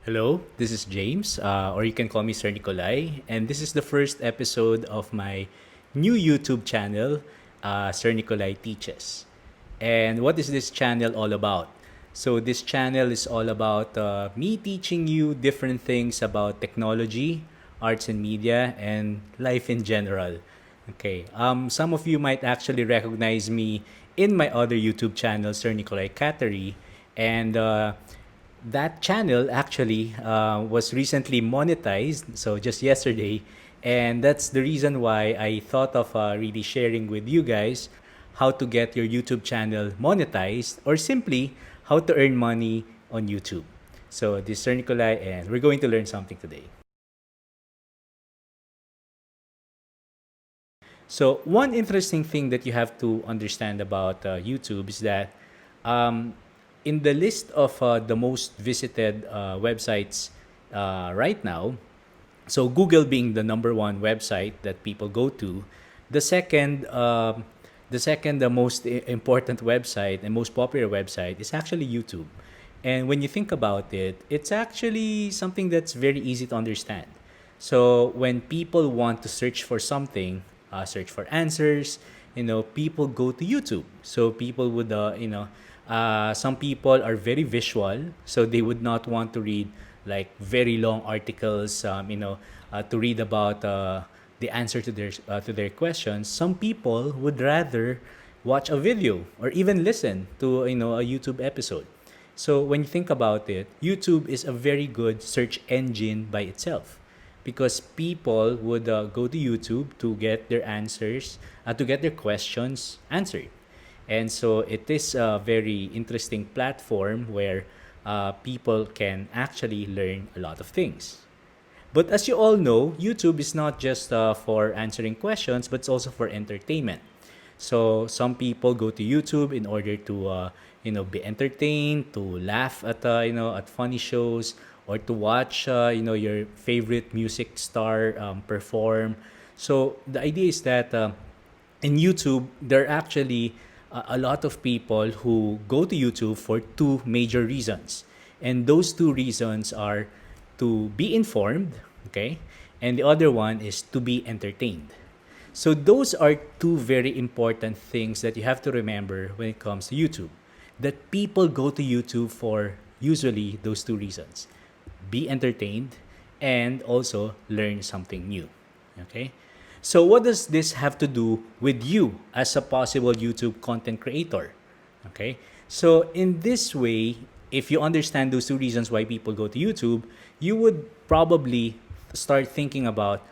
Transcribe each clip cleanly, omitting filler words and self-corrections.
Hello, this is James, or you can call me SirNicolay, and this is the first episode of my new YouTube channel, SirNicolay Teaches. And what is this channel all about? So, this channel is all about me teaching you different things about technology, arts and media, and life in general. Okay, some of you might actually recognize me in my other YouTube channel, SirNicolay Cattery, and that channel actually was recently monetized, so just yesterday, and that's the reason why I thought of really sharing with you guys how to get your YouTube channel monetized or simply how to earn money on YouTube. So this is Sir Nicolai, and we're going to learn something today. So one interesting thing that you have to understand about YouTube is that um, in the list of the most visited websites right now, so Google being the number one website that people go to, the second most important website and most popular website is actually YouTube. And when you think about it, it's actually something that's very easy to understand. So when people want to search for something, search for answers, people go to YouTube. So people would, some people are very visual, so they would not want to read like very long articles, to read about the answer to their questions. Some people would rather watch a video or even listen to a YouTube episode. So when you think about it, YouTube is a very good search engine by itself because people would go to YouTube to get their answers, to get their questions answered. And so it is a very interesting platform where people can actually learn a lot of things. But as you all know, YouTube is not just for answering questions, but it's also for entertainment. So some people go to YouTube in order to, be entertained, to laugh at, at funny shows, or to watch, your favorite music star perform. So the idea is that in YouTube, there are actually a lot of people who go to YouTube for two major reasons. And those two reasons are to be informed, okay? And the other one is to be entertained. So those are two very important things that you have to remember when it comes to YouTube. That people go to YouTube for usually those two reasons. Be entertained and also learn something new. Okay? So what does this have to do with you as a possible YouTube content creator? Okay? So in this way, if you understand those two reasons why people go to YouTube, you would probably start thinking about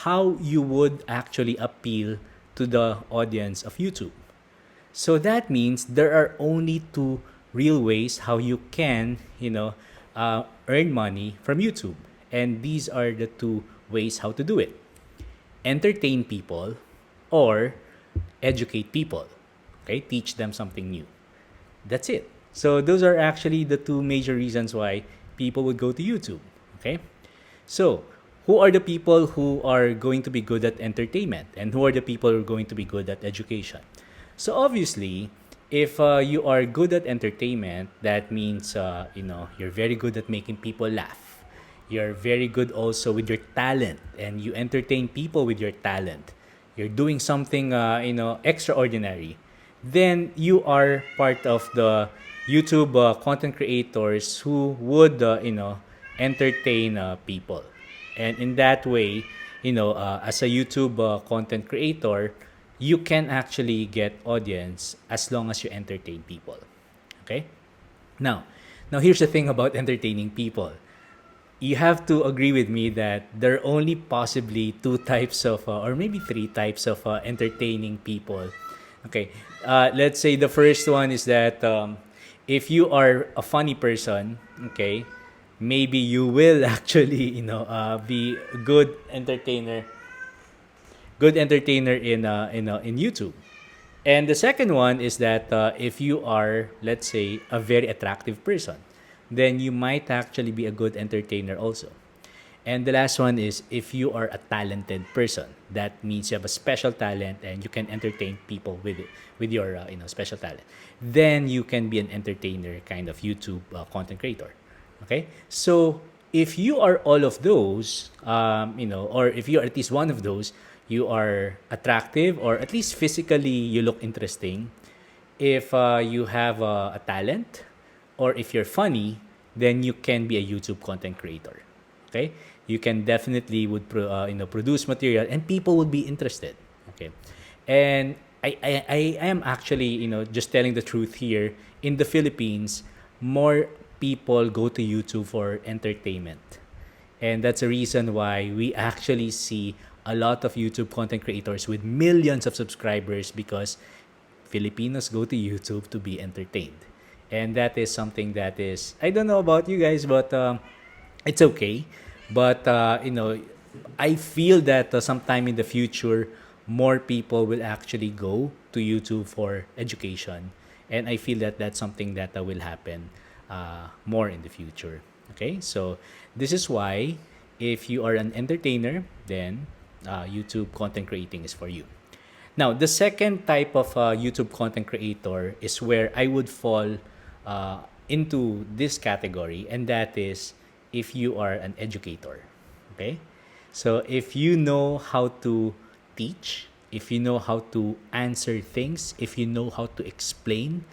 how you would actually appeal to the audience of YouTube. So that means there are only two real ways how you can, earn money from YouTube. And these are the two ways how to do it: entertain people or educate people. Okay, teach them something new. That's it. So those are actually the two major reasons why people would go to YouTube. Okay, so who are the people who are going to be good at entertainment, and who are the people who are going to be good at education? So obviously, if you are good at entertainment, that means you're very good at making people laugh. You're very good also with your talent, and you entertain people with your talent. You're doing something extraordinary. Then you are part of the YouTube content creators who would entertain people. And in that way, as a YouTube content creator, you can actually get audience as long as you entertain people. Okay? Now, now here's the thing about entertaining people. You have to agree with me that there are only possibly two types of, or maybe three types of entertaining people. Okay, let's say the first one is that if you are a funny person, okay, maybe you will actually, be a good entertainer in YouTube. And the second one is that if you are, let's say, a very attractive person, then you might actually be a good entertainer also. And the last one is if you are a talented person. That means you have a special talent and you can entertain people with it, with your special talent. Then you can be an entertainer kind of YouTube content creator. Okay? So If you are all of those, or if you are at least one of those, you are attractive, or at least physically you look interesting. If you have a talent, or if you're funny, then you can be a YouTube content creator. Okay, you can definitely produce material, and people would be interested. Okay, and I am actually, just telling the truth here. In the Philippines, more people go to YouTube for entertainment, and that's a reason why we actually see a lot of YouTube content creators with millions of subscribers, because Filipinos go to YouTube to be entertained. And that is something that is, I don't know about you guys, but it's okay. But, I feel that sometime in the future, more people will actually go to YouTube for education. And I feel that that's something that will happen more in the future. Okay, so this is why if you are an entertainer, then YouTube content creating is for you. Now, the second type of YouTube content creator is where I would fall into this category, and that is if you are an educator. Okay? So, if you know how to teach, if you know how to answer things, if you know how to explain,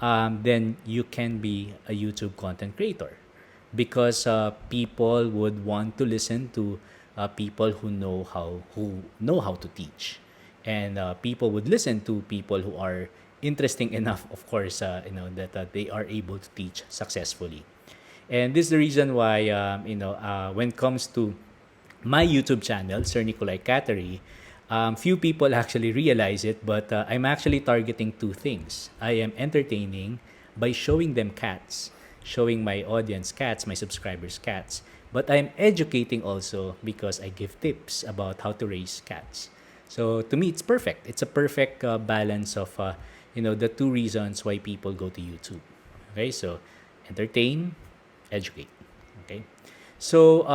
then you can be a YouTube content creator, because people would want to listen to people who know how to teach, and people would listen to people who are interesting enough, of course, that they are able to teach successfully. And this is the reason why, when it comes to my YouTube channel, SirNicolay Cattery, few people actually realize it, but I'm actually targeting two things. I am entertaining by showing them cats, showing my audience cats, my subscribers cats. But I'm educating also because I give tips about how to raise cats. So to me, it's perfect. It's a perfect balance of, the two reasons why people go to YouTube. Okay, so entertain, educate. Okay, so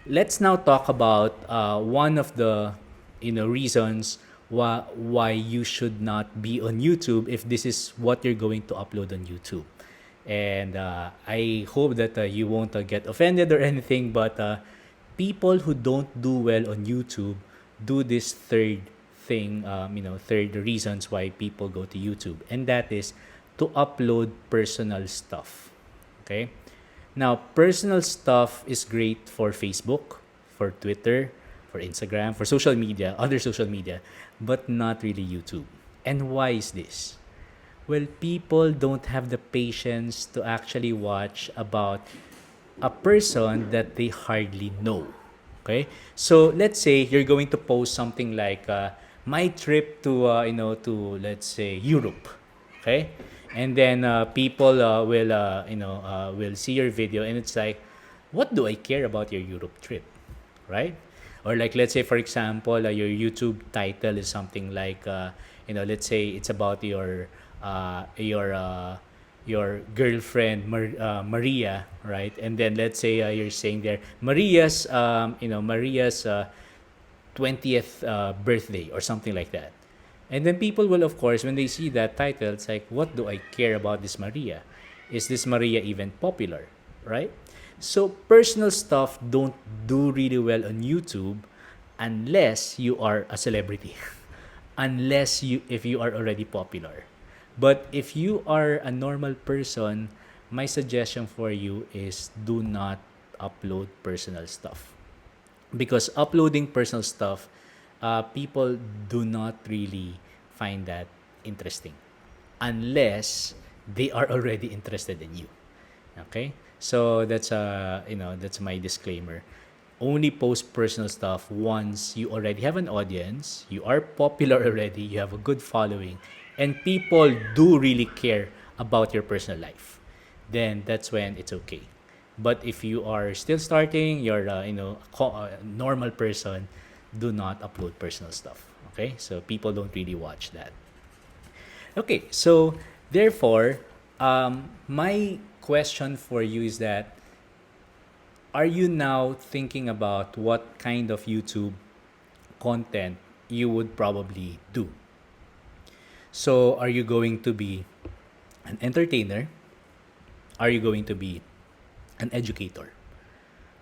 let's now talk about one of the reasons why you should not be on YouTube if this is what you're going to upload on YouTube. And I hope that you won't get offended or anything, but people who don't do well on YouTube do this third thing, third reasons why people go to YouTube, and that is to upload personal stuff. Okay? Now, personal stuff is great for Facebook, for Twitter, for Instagram, for social media, other social media, but not really YouTube. And why is this? Well, people don't have the patience to actually watch about a person that they hardly know. Okay? So, let's say you're going to post something like my trip to let's say Europe. Okay? And then people will see your video, and it's like, what do I care about your Europe trip, right? Or like, let's say for example, your YouTube title is something like let's say it's about your girlfriend Maria, right? And then let's say you're saying there Maria's 20th birthday or something like that. And then people will, of course, when they see that title, it's like, what do I care about this Maria? Is this Maria even popular, right? So personal stuff don't do really well on YouTube unless you are a celebrity, unless if you are already popular. But if you are a normal person, my suggestion for you is do not upload personal stuff, because uploading personal stuff, people do not really find that interesting unless they are already interested in you. Okay, so that's my disclaimer. Only post personal stuff once you already have an audience, you are popular already, you have a good following, and people do really care about your personal life. Then that's when it's okay. But if you are still starting, you're a normal person, do not upload personal stuff. Okay, so people don't really watch that. Okay, so therefore, my question for you is that, are you now thinking about what kind of YouTube content you would probably do? So, are you going to be an entertainer? Are you going to be an educator.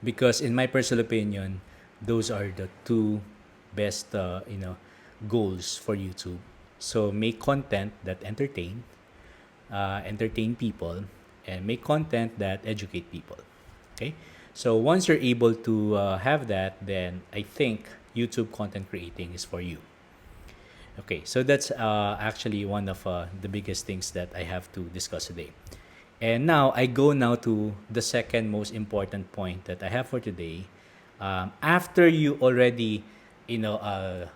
Because in my personal opinion, those are the two best goals for YouTube. So make content that entertain people, and make content that educate people. Okay, so once you're able to have that, then I think YouTube content creating is for you. Okay, so that's actually one of the biggest things that I have to discuss today. And now I go now to the second most important point that I have for today. After you already, you know, uh,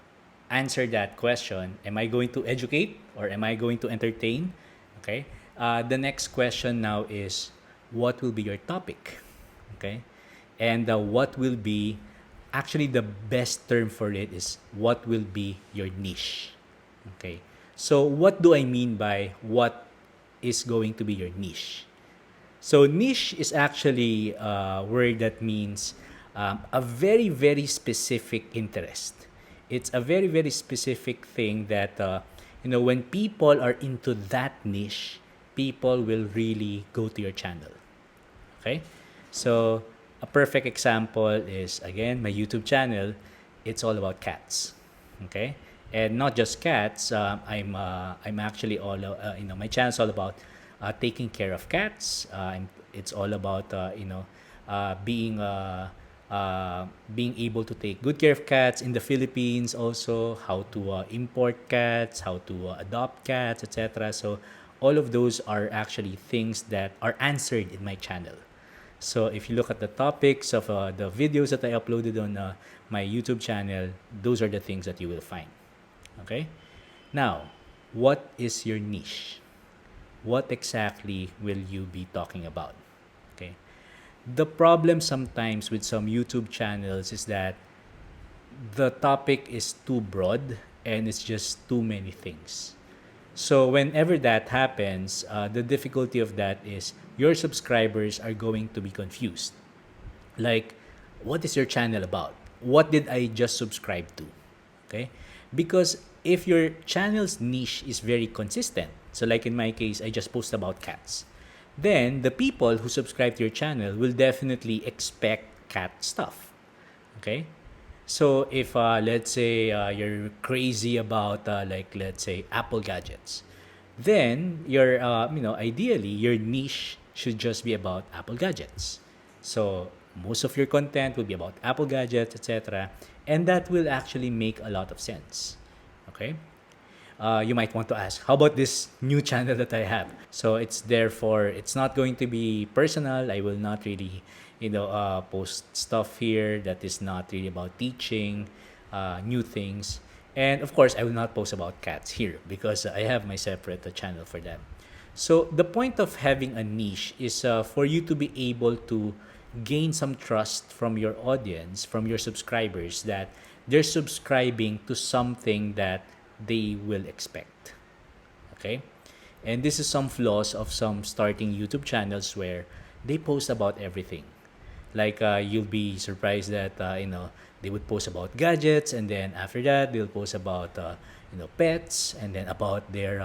answer that question, am I going to educate or am I going to entertain? Okay. The next question now is, what will be your topic? Okay. And what will be, actually, the best term for it is, what will be your niche? Okay. So what do I mean by what is going to be your niche? So niche is actually a word that means a very, very specific interest. It's a very, very specific thing that when people are into that niche, people will really go to your channel. Okay, so a perfect example is, again, my YouTube channel. It's all about cats. Okay, and not just cats. I'm actually all my channel's all about taking care of cats. It's all about being able to take good care of cats in the Philippines. Also, how to import cats, how to adopt cats, etc. So all of those are actually things that are answered in my channel. So if you look at the topics of the videos that I uploaded on my YouTube channel, those are the things that you will find. Okay? Now, what is your niche? What exactly will you be talking about? Okay? The problem sometimes with some YouTube channels is that the topic is too broad and it's just too many things. So whenever that happens, the difficulty of that is your subscribers are going to be confused. Like, what is your channel about? What did I just subscribe to? Okay? Because if your channel's niche is very consistent, so like in my case, I just post about cats, then the people who subscribe to your channel will definitely expect cat stuff. Okay? So if let's say you're crazy about like, let's say, Apple gadgets, then your ideally your niche should just be about Apple gadgets. So most of your content will be about Apple gadgets, etc., and that will actually make a lot of sense. Okay. You might want to ask, how about this new channel that I have? So it's not going to be personal. I will not really, post stuff here that is not really about teaching new things. And of course, I will not post about cats here because I have my separate channel for that. So the point of having a niche is for you to be able to gain some trust from your audience, from your subscribers, that they're subscribing to something that they will expect. Okay? And this is some flaws of some starting YouTube channels where they post about everything. Like you'll be surprised that they would post about gadgets, and then after that they'll post about pets, and then about their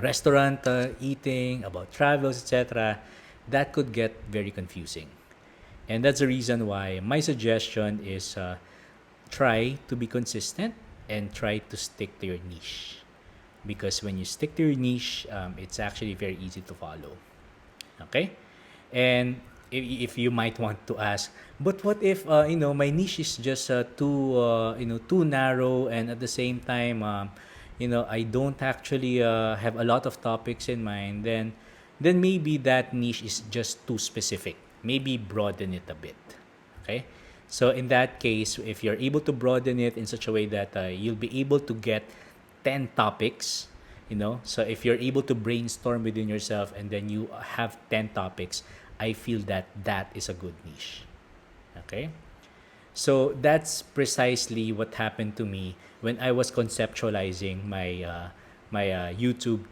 restaurant eating, about travels, etc. That could get very confusing. And that's the reason why my suggestion is try to be consistent and try to stick to your niche. Because when you stick to your niche, it's actually very easy to follow. Okay? And if you might want to ask, but what if my niche is just too narrow, and at the same time I don't actually have a lot of topics in mind, then maybe that niche is just too specific. Maybe broaden it a bit. Okay? So in that case, if you're able to broaden it in such a way that you'll be able to get 10 topics, so if you're able to brainstorm within yourself and then you have 10 topics, I feel that that is a good niche. Okay? So that's precisely what happened to me when I was conceptualizing my YouTube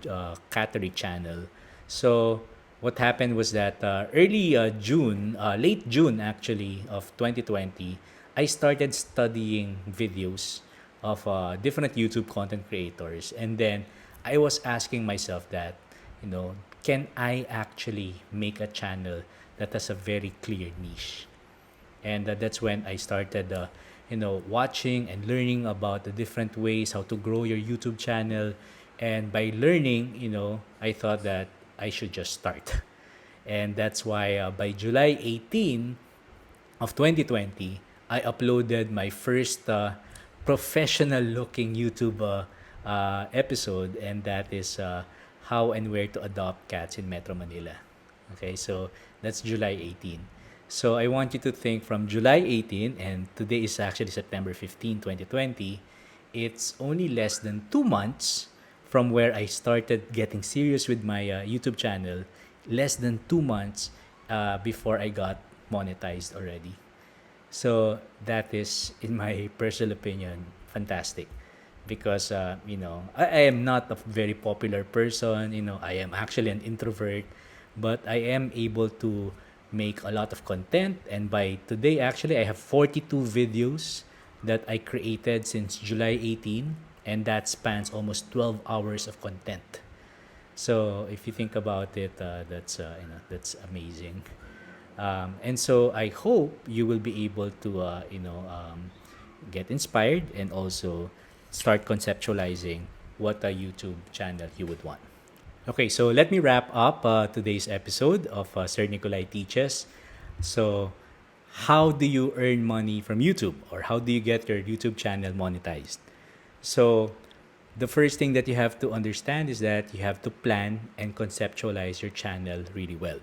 Cattery channel. So what happened was that early June, late June actually of 2020, I started studying videos of different YouTube content creators, and then I was asking myself that, can I actually make a channel that has a very clear niche? And that's when I started watching and learning about the different ways how to grow your YouTube channel. And by learning, I thought that I should just start. And that's why by July 18 of 2020, I uploaded my first professional looking YouTube episode, and that is how and where to adopt cats in Metro Manila. Okay, so that's July 18. So I want you to think from July 18, and today is actually September 15, 2020. It's only less than 2 months from where I started getting serious with my YouTube channel. Less than 2 months before I got monetized already. So that is, in my personal opinion, fantastic. Because I am not a very popular person. I am actually an introvert, but I am able to make a lot of content. And by today, actually, I have 42 videos that I created since July 18, and that spans almost 12 hours of content. So if you think about it, that's amazing. And so I hope you will be able to get inspired and also start conceptualizing what a YouTube channel you would want. Okay, so let me wrap up today's episode of SirNicolay Teaches. So, how do you earn money from YouTube, or how do you get your YouTube channel monetized? So, the first thing that you have to understand is that you have to plan and conceptualize your channel really well.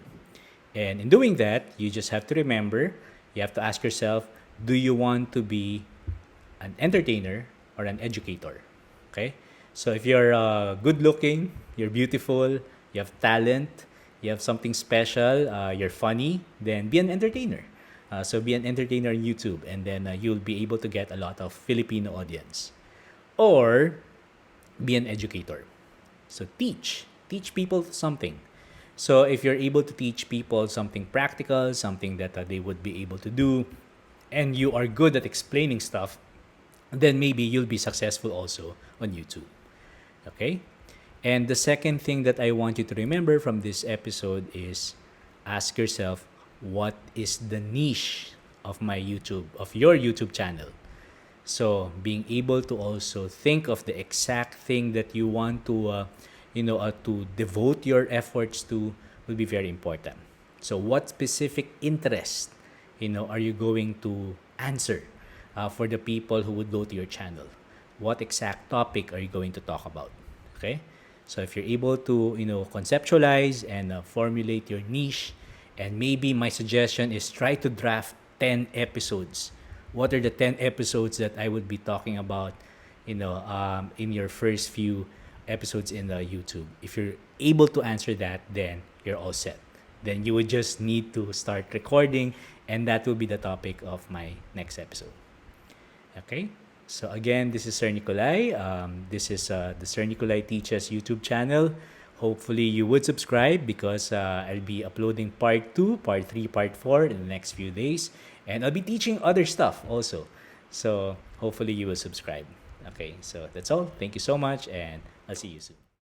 And in doing that, you just have to remember, you have to ask yourself, do you want to be an entertainer or an educator? Okay? So if you're good looking, you're beautiful, you have talent, you have something special, you're funny, then be an entertainer. So be an entertainer on YouTube, and then you'll be able to get a lot of Filipino audience. Or be an educator. So teach people something. So if you're able to teach people something practical, something that they would be able to do, and you are good at explaining stuff, then maybe you'll be successful also on YouTube. Okay? And the second thing that I want you to remember from this episode is ask yourself, what is the niche of your YouTube channel? So being able to also think of the exact thing that you want to devote your efforts to will be very important. So what specific interest, are you going to answer for the people who would go to your channel? What exact topic are you going to talk about? Okay. So if you're able to, conceptualize and formulate your niche, and maybe my suggestion is try to draft 10 episodes. What are the 10 episodes that I would be talking about, in your first few episodes in YouTube? If you're able to answer that, then you're all set. Then you would just need to start recording, and that will be the topic of my next episode. Okay? So again, this is SirNicolay. This is the SirNicolay Teaches YouTube channel. Hopefully you would subscribe, because I'll be uploading part 2, part 3, part 4 in the next few days. And I'll be teaching other stuff also. So hopefully you will subscribe. Okay, so that's all. Thank you so much, and I'll see you soon.